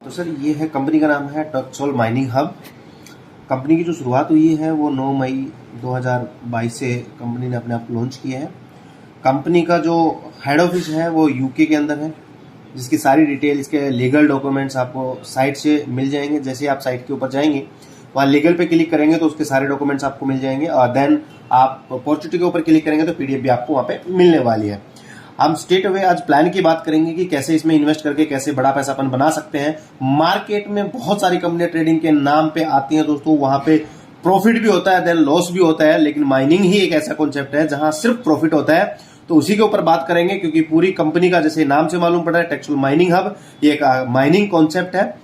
तो सर ये है कंपनी का नाम है टक्सोल माइनिंग हब। कंपनी की जो शुरुआत हुई है वो 9 मई 2022 से कंपनी ने अपने आप लॉन्च किया है। कंपनी का जो हेड ऑफिस है वो यूके के अंदर है, जिसकी सारी डिटेल, इसके लीगल डॉक्यूमेंट्स आपको साइट से मिल जाएंगे। जैसे आप साइट के ऊपर जाएंगे, वहाँ लीगल पे क्लिक करेंगे तो उसके सारे डॉक्यूमेंट्स आपको मिल जाएंगे, और देन आप अपॉर्चुनिटी के ऊपर क्लिक करेंगे तो पीडीएफ भी आपको वहाँ पे मिलने वाली है। हम स्ट्रेट अवे आज प्लान की बात करेंगे कि कैसे इसमें इन्वेस्ट करके कैसे बड़ा पैसा अपन बना सकते हैं। मार्केट में बहुत सारी कंपनियां ट्रेडिंग के नाम पे आती हैं दोस्तों, वहां पे प्रॉफिट भी होता है, देन लॉस भी होता है, लेकिन माइनिंग ही एक ऐसा कॉन्सेप्ट है जहां सिर्फ प्रॉफिट होता है। तो उसी के ऊपर बात करेंगे, क्योंकि पूरी कंपनी का जैसे नाम से मालूम पड़ रहा है टक्सोल माइनिंग हब, ये एक माइनिंग कॉन्सेप्ट है।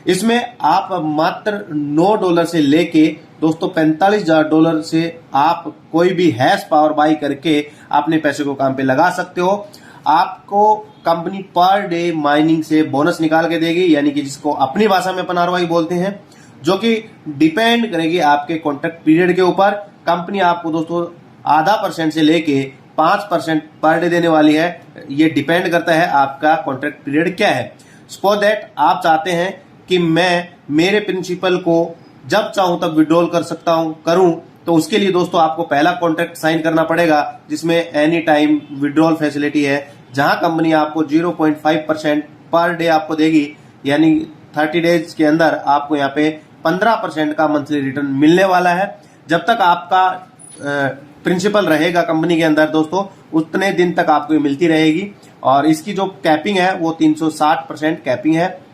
इसमें आप मात्र $9 से लेके दोस्तों $45,000 से आप कोई भी हैश पावर बाई करके अपने पैसे को काम पे लगा सकते हो। आपको कंपनी पर डे माइनिंग से बोनस निकाल के देगी, यानी कि जिसको अपनी भाषा में अपन आरओआई बोलते हैं, जो कि डिपेंड करेगी आपके कॉन्ट्रैक्ट पीरियड के ऊपर। कंपनी आपको दोस्तों 0.5% से लेके 5% पर डे देने वाली है। ये डिपेंड करता है आपका कॉन्ट्रैक्ट पीरियड क्या है। सपोज दैट आप चाहते हैं कि मैं मेरे प्रिंसिपल को जब चाहूं तब विड्रॉल कर सकता हूं करूं, तो उसके लिए दोस्तों आपको पहला कॉन्ट्रैक्ट साइन करना पड़ेगा, जिसमें एनी टाइम विड्रॉल फैसिलिटी है, जहां कंपनी आपको 0.5% पर डे आपको देगी, यानी 30 डेज के अंदर आपको यहाँ पे 15% का मंथली रिटर्न मिलने वाला है। जब तक आपका प्रिंसिपल रहेगा कंपनी के अंदर दोस्तों, उतने दिन तक आपको ये मिलती रहेगी। और इसकी जो कैपिंग है वो 360% कैपिंग है।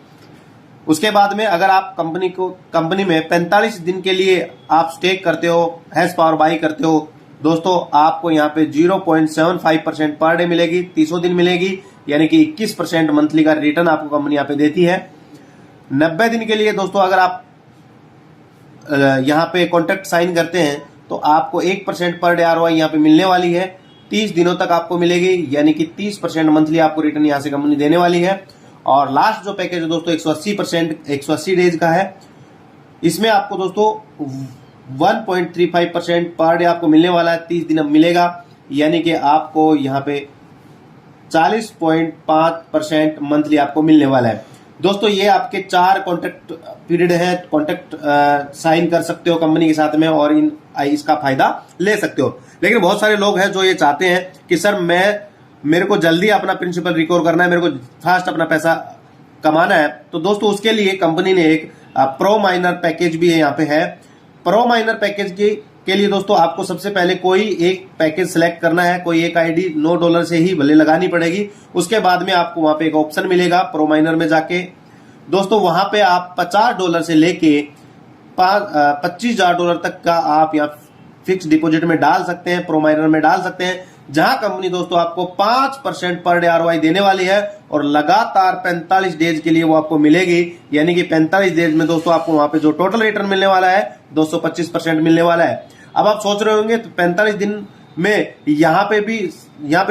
उसके बाद में अगर आप कंपनी में 45 दिन के लिए आप स्टेक करते हो, हैश पावर बाई करते हो दोस्तों, आपको यहाँ पे 0.75% पर डे मिलेगी, 30 दिन मिलेगी, यानी कि 21% मंथली का रिटर्न आपको कंपनी यहाँ पे देती है। 90 दिन के लिए दोस्तों अगर आप यहाँ पे कॉन्ट्रैक्ट साइन करते हैं तो आपको 1% पर डे आरओआई यहाँ पे मिलने वाली है। 30 दिनों तक आपको मिलेगी, यानी कि 30% मंथली आपको रिटर्न यहाँ से कंपनी देने वाली है। और लास्ट जो पैकेज है दोस्तों 180 डेज का है। इसमें आपको दोस्तों 1.35% पर डे आपको मिलने वाला है, 30 दिन अब मिलेगा, यानी कि आपको यहाँ पे 40.5% मंथली आपको मिलने वाला है। दोस्तों ये आपके 4 कॉन्ट्रैक्ट पीरियड है, कॉन्ट्रैक्ट साइन कर सकते हो कंपनी के साथ में और इसका फायदा ले सकते हो। लेकिन बहुत सारे लोग हैं जो ये चाहते हैं कि सर मेरे को जल्दी अपना प्रिंसिपल रिकवर करना है, मेरे को फास्ट अपना पैसा कमाना है, तो दोस्तों उसके लिए कंपनी ने एक प्रो माइनर पैकेज भी यहाँ पे है। प्रो माइनर पैकेज के लिए दोस्तों आपको सबसे पहले कोई एक पैकेज सिलेक्ट करना है, कोई एक आईडी $9 से ही भले लगानी पड़ेगी। उसके बाद में आपको वहां पे एक ऑप्शन मिलेगा प्रो माइनर में जाके दोस्तों, वहां पे आप $50 से लेके $25,000 तक का आप यहाँ फिक्स डिपॉजिट में डाल सकते हैं, प्रो माइनर में डाल सकते हैं, जहां कंपनी दोस्तों आपको 5% पर डे आरओआई देने वाली है और लगातार 45 डेज के लिए वो आपको मिलेगी, यानी कि 45 डेज में दोस्तों आपको वहां पे जो टोटल रिटर्न मिलने वाला है 225% मिलने वाला है। अब आप सोच रहे होंगे तो 45 दिन में यहाँ पे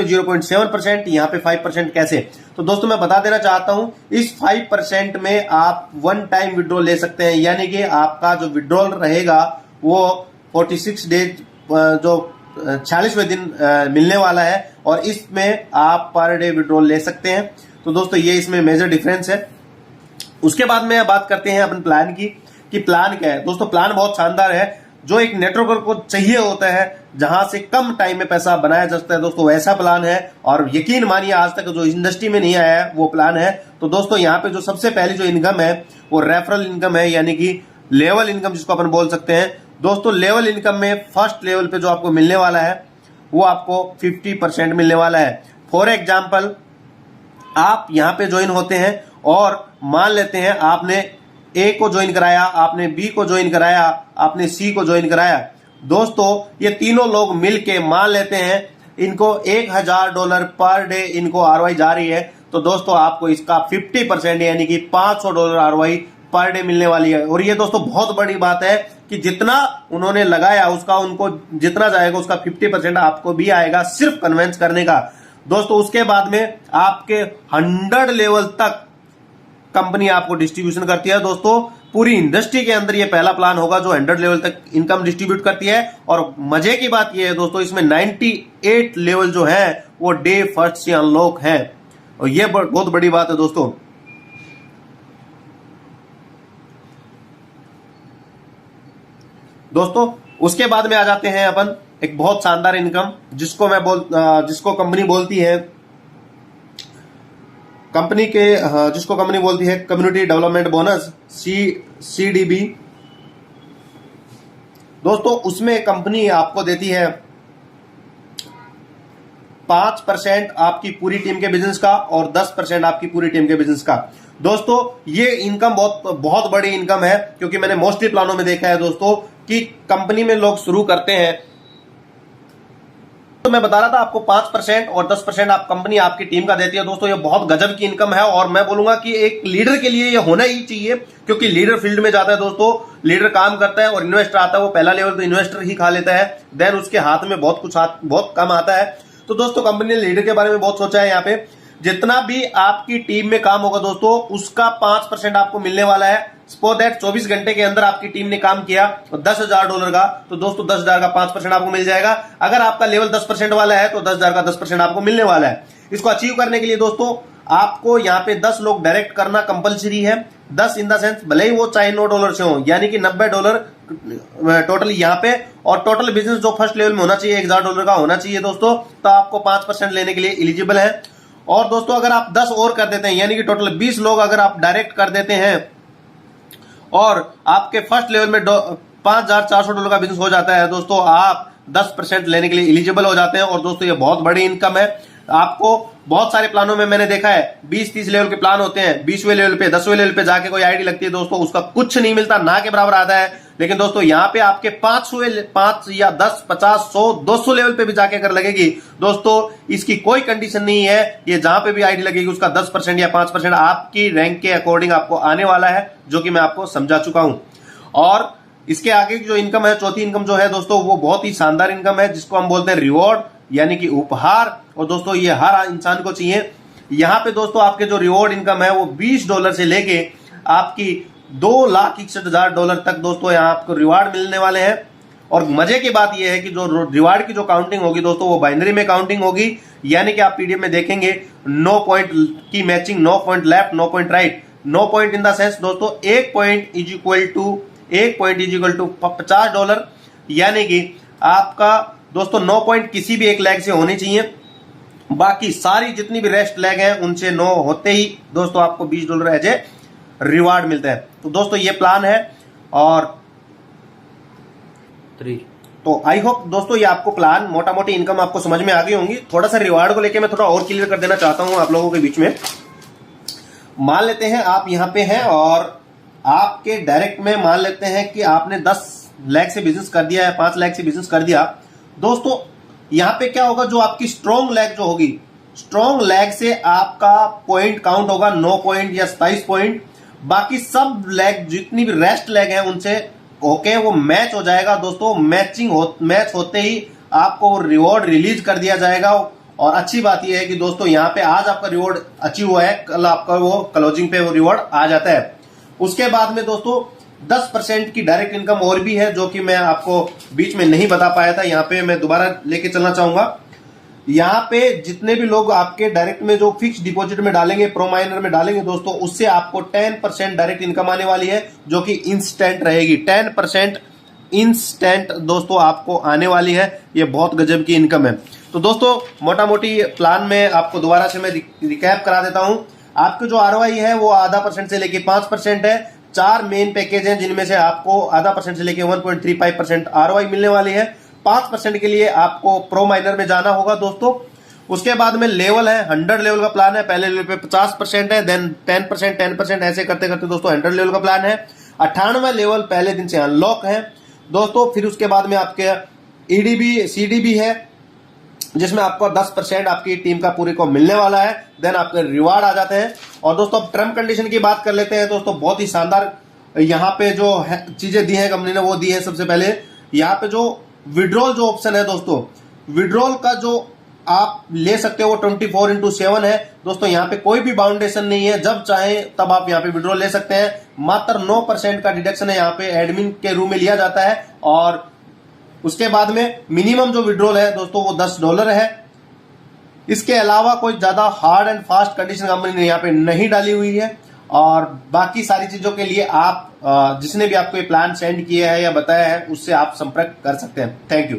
0.7%, यहाँ पे 5% कैसे? तो दोस्तों मैं बता देना चाहता हूं, इस 5% में आप वन टाइम विड्रॉल ले सकते हैं, यानी कि आपका जो विड्रॉल रहेगा वो 46 डेज जो 46वें दिन मिलने वाला है, और इसमें आप पर डे विड्रॉल ले सकते हैं। तो दोस्तों ये इसमें मेजर डिफरेंस है। उसके बाद में बात करते हैं अपन प्लान की, कि प्लान क्या है। दोस्तों प्लान बहुत शानदार है, जो एक नेटवर्कर को चाहिए होता है जहां से कम टाइम में पैसा बनाया जा सकता है दोस्तों, वैसा प्लान है। और यकीन मानिए आज तक जो इंडस्ट्री में नहीं आया है वो प्लान है। तो दोस्तों यहाँ पे जो सबसे पहली जो इनकम है वो रेफरल इनकम है, यानी कि लेवल इनकम जिसको अपन बोल सकते हैं। दोस्तों लेवल इनकम में फर्स्ट लेवल पे जो आपको मिलने वाला है वो आपको 50% मिलने वाला है। फॉर एग्जाम्पल आप यहाँ पे ज्वाइन होते हैं और मान लेते हैं आपने ए को ज्वाइन कराया, आपने बी को ज्वाइन कराया, आपने सी को ज्वाइन कराया। दोस्तों ये तीनों लोग मिलके मान लेते हैं इनको $1,000 पर डे इनको आरओआई जा रही है, तो दोस्तों आपको इसका 50% यानी कि $500 आरओआई पर डे मिलने वाली है। और ये दोस्तों बहुत बड़ी बात है कि जितना उन्होंने लगाया उसका उनको जितना जाएगा उसका 50% आपको भी आएगा, सिर्फ कन्वेंस करने का। दोस्तों उसके बाद में आपके 100 लेवल तक कंपनी आपको डिस्ट्रीब्यूशन करती है। दोस्तों पूरी इंडस्ट्री के अंदर ये पहला प्लान होगा जो 100 लेवल तक इनकम डिस्ट्रीब्यूट करती है। और मजे की बात ये है दोस्तों, इसमें 98 लेवल जो है वो डे फर्स्ट से अनलॉक है, और ये बहुत बड़ी बात है दोस्तों। दोस्तों उसके बाद में आ जाते हैं अपन एक बहुत शानदार इनकम जिसको कंपनी बोलती है कम्युनिटी डेवलपमेंट बोनस, CDB। दोस्तों उसमें कंपनी आपको देती है 5% आपकी पूरी टीम के बिजनेस का और 10% आपकी पूरी टीम के बिजनेस का। दोस्तों ये इनकम बहुत बड़ी इनकम है, क्योंकि मैंने मोस्टली प्लानों में देखा है दोस्तों कि कंपनी में लोग शुरू करते हैं, तो मैं बता रहा था आपको 5% और 10% आप कंपनी आपकी टीम का देती है। दोस्तों ये बहुत गजब की इनकम है, और मैं बोलूंगा कि एक लीडर के लिए ये होना ही चाहिए, क्योंकि लीडर फील्ड में जाता है दोस्तों, लीडर काम करता है और इन्वेस्टर आता है, वो पहला लेवल तो इन्वेस्टर ही खा लेता है, देन उसके हाथ में बहुत कम आता है। तो दोस्तों कंपनी ने लीडर के बारे में बहुत सोचा है। यहाँ पे जितना भी आपकी टीम में काम होगा दोस्तों उसका 5% आपको मिलने वाला है। सपोज दैट 24 घंटे के अंदर आपकी टीम ने काम किया $10,000 का, तो दोस्तों 10,000 का 5% आपको मिल जाएगा। अगर आपका लेवल 10% वाला है तो 10,000 का 10% आपको मिलने वाला है। इसको अचीव करने के लिए दोस्तों आपको यहाँ पे 10 लोग डायरेक्ट करना कंपलसरी है। 10 इन द सेंस भले ही वो चाहे $9 से हो, यानी कि $90 टोटल यहाँ पे, और टोटल बिजनेस जो फर्स्ट लेवल में होना चाहिए $1,000 का होना चाहिए दोस्तों, तो आपको 5% लेने के लिए एलिजिबल है। और दोस्तों अगर आप 10 और कर देते हैं, यानी कि टोटल 20 लोग अगर आप डायरेक्ट कर देते हैं और आपके फर्स्ट लेवल में $5,400 का बिजनेस हो जाता है दोस्तों, आप 10% लेने के लिए एलिजिबल हो जाते हैं। और दोस्तों ये बहुत बड़ी इनकम है। आपको बहुत सारे प्लानों में मैंने देखा है 20-30 लेवल के प्लान होते हैं, 20वें लेवल पे 10वें लेवल पे जाके कोई आईडी लगती है दोस्तों, उसका कुछ नहीं मिलता, ना के बराबर आता है। लेकिन दोस्तों यहाँ पे आपके 5 या 10, 50, 100, 200 लेवल पे भी जाके अगर लगेगी दोस्तों, इसकी कोई कंडीशन नहीं है, ये जहां पे भी आईडी लगेगी उसका 10% या 5% आपकी रैंक के अकॉर्डिंग आपको आने वाला है, जो कि मैं आपको समझा चुका हूं। और इसके आगे की जो इनकम है, चौथी इनकम जो है दोस्तों, वो बहुत ही शानदार इनकम है, जिसको हम बोलते हैं रिवॉर्ड, यानी कि उपहार। और दोस्तों ये हर इंसान को चाहिए। यहाँ पे दोस्तों आपके जो रिवॉर्ड इनकम है वो $20 से लेके आपकी $2,61,000 तक दोस्तों यहाँ आपको रिवार्ड मिलने वाले हैं। और मजे की बात यह है कि जो रिवार्ड की जो काउंटिंग होगी दोस्तों वो बाइनरी में काउंटिंग होगी, यानी कि आप पीडीएफ में देखेंगे 9 पॉइंट की matching, 9 point left, 9 point right. 9 point in the sense दोस्तों 1 पॉइंट इज इक्वल टू $50, यानी कि आपका दोस्तों 9 पॉइंट किसी भी एक लेग से होनी चाहिए, बाकी सारी जितनी भी रेस्ट लेग हैं उनसे 9 होते ही दोस्तों आपको $20 एज ए रिवार्ड मिलता है। तो दोस्तों ये प्लान है। और तो आई होप दोस्तों ये आपको प्लान, मोटा मोटी इनकम आपको समझ में आ गई होंगी। थोड़ा सा रिवार्ड को लेके मैं थोड़ा और क्लियर कर देना चाहता हूं आप लोगों के बीच में। मान लेते हैं आप यहां पे हैं और आपके डायरेक्ट में मान लेते हैं कि आपने 10 लाख से बिजनेस कर दिया है, 5 लाख से बिजनेस कर दिया दोस्तों। यहां पे क्या होगा, जो आपकी स्ट्रॉन्ग लेग जो होगी, स्ट्रॉन्ग लेग से आपका पॉइंट काउंट होगा 9 पॉइंट या 27 पॉइंट। बाकी सब लेग जितनी भी रेस्ट लेग है उनसे ओके वो मैच हो जाएगा दोस्तों। मैच होते ही आपको रिवॉर्ड रिलीज कर दिया जाएगा। और अच्छी बात यह है कि दोस्तों यहाँ पे आज आपका रिवॉर्ड अचीव हुआ है, कल आपका वो क्लोजिंग पे वो रिवॉर्ड आ जाता है। उसके बाद में दोस्तों 10% की डायरेक्ट इनकम और भी है, जो कि मैं आपको बीच में नहीं बता पाया था। यहाँ पे मैं दोबारा लेके चलना चाहूंगा। यहाँ पे जितने भी लोग आपके डायरेक्ट में जो फिक्स डिपॉजिट में डालेंगे, प्रो माइनर में डालेंगे दोस्तों, उससे आपको 10% डायरेक्ट इनकम आने वाली है, जो कि इंस्टेंट रहेगी। 10% इंस्टेंट दोस्तों आपको आने वाली है। ये बहुत गजब की इनकम है। तो दोस्तों मोटा मोटी प्लान में आपको दोबारा से मैं रिकैप करा देता हूं। आपके जो आरओआई है वो 0.5% से लेके 5% है। 4 मेन पैकेज हैं, जिनमें से आपको 0.5% से लेके 1.35% आरओआई मिलने वाली है। 5% के लिए आपको प्रो माइनर में जाना होगा दोस्तों। उसके बाद में लेवल है, 100 लेवल का प्लान है। पहले लेवल पे 50% है, देन 10%, ऐसे करते करते दोस्तों 100 लेवल का प्लान है। 98वां लेवल पहले दिन से अनलॉक है दोस्तों। फिर उसके बाद में आपके ईडीबी, सीडीबी है, जिसमें आपको 10% आपकी टीम का पूरे को मिलने वाला है। देन आपके रिवार्ड आ जाते हैं। और दोस्तों अब टर्म कंडीशन की बात कर लेते हैं दोस्तों। बहुत ही शानदार यहाँ पे जो चीजें दी है कंपनी ने, वो दी है। सबसे पहले यहाँ पे जो विड्रॉल जो ऑप्शन है दोस्तों, विड्रॉल का जो आप ले सकते हो वो 24/7 है दोस्तों। यहाँ पे कोई भी बाउंडेशन नहीं है, जब चाहे तब आप यहाँ पे विड्रॉल ले सकते हैं। मात्र 9% का डिडक्शन है यहाँ पे एडमिन के रूम में लिया जाता है। और उसके बाद में मिनिमम जो विड्रॉल है दोस्तों वो $10 है। इसके अलावा कोई ज्यादा hard and fast condition company ने यहाँ पे नहीं डाली हुई है। और बाकी सारी चीजों के लिए आप जिसने भी आपको ये प्लान सेंड किया है या बताया है उससे आप संपर्क कर सकते हैं। Thank you.